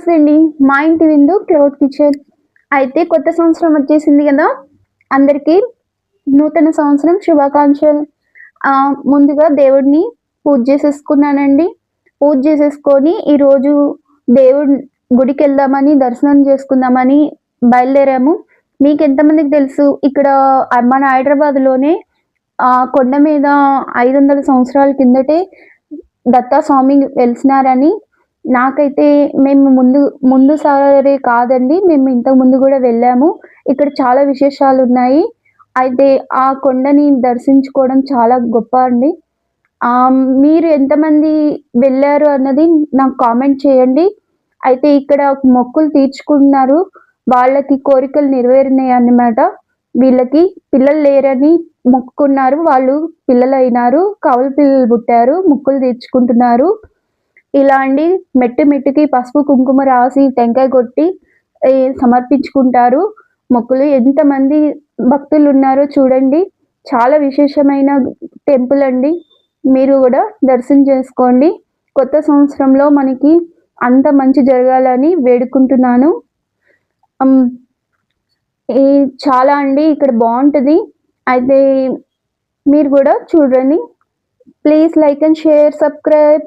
నమస్తే అండి. మా ఇంటి విందు క్లౌడ్ కిచెన్. అయితే కొత్త సంవత్సరం వచ్చేసింది గదా! అందరికీ నూతన సంవత్సరం శుభాకాంక్షలు. ముందుగా దేవుడిని పూజ చేసేసుకున్నానండి. పూజ చేసేసుకొని ఈరోజు దేవుడి గుడికెళ్దామని, దర్శనం చేసుకుందామని బయలుదేరాము. మీకెంతమందికి తెలుసు ఇక్కడ మన హైదరాబాద్‌లోనే కొండ మీద 500 సంవత్సరాల కిందటే దత్తాస్వామి వెలిసినారని నాకైతే మేము ముందు సారి కాదండి. మేము ఇంతకు ముందు గూడా వెళ్ళాము. ఇక్కడ చాలా విశేషాలున్నాయి. అయితే ఆ కొండని దర్శించుకోవడం చాలా గొప్ప అండి. మీరు ఎంతమంది వెళ్లారు అన్నది నాకు కామెంట్ చేయండి. అయితే ఇక్కడ మొక్కులు తీర్చుకున్నారు. వాళ్ళకి కోరికలు నెరవేరినాయన్నమాట. వీళ్ళకి పిల్లలు లేరని మొక్కుకున్నారు. వాళ్ళు పిల్లలైనారు. కవల పిల్లలు పుట్టారు. మొక్కులు తీర్చుకుంటున్నారు. ఇలా అండి మెట్టు మెట్టుకి పసుపు, కుంకుమ రాసి, టెంకాయ కొట్టి సమర్పించుకుంటారు. మొక్కులు ఎంతమంది భక్తులున్నారో చూడండి. చాలా విశేషమైన టెంపుల్ అండి. మీరు గూడా దర్శనం చేసుకోండి. కొత్త సంవత్సరంలో మనకి అంత మంచి జరగాలని వేడుకుంటున్నాను. హ్మ్. ఈ చాలా అండి ఇక్కడ బావుంటది. అయితే మీరు గూడా చూడండి. Please like and share, subscribe.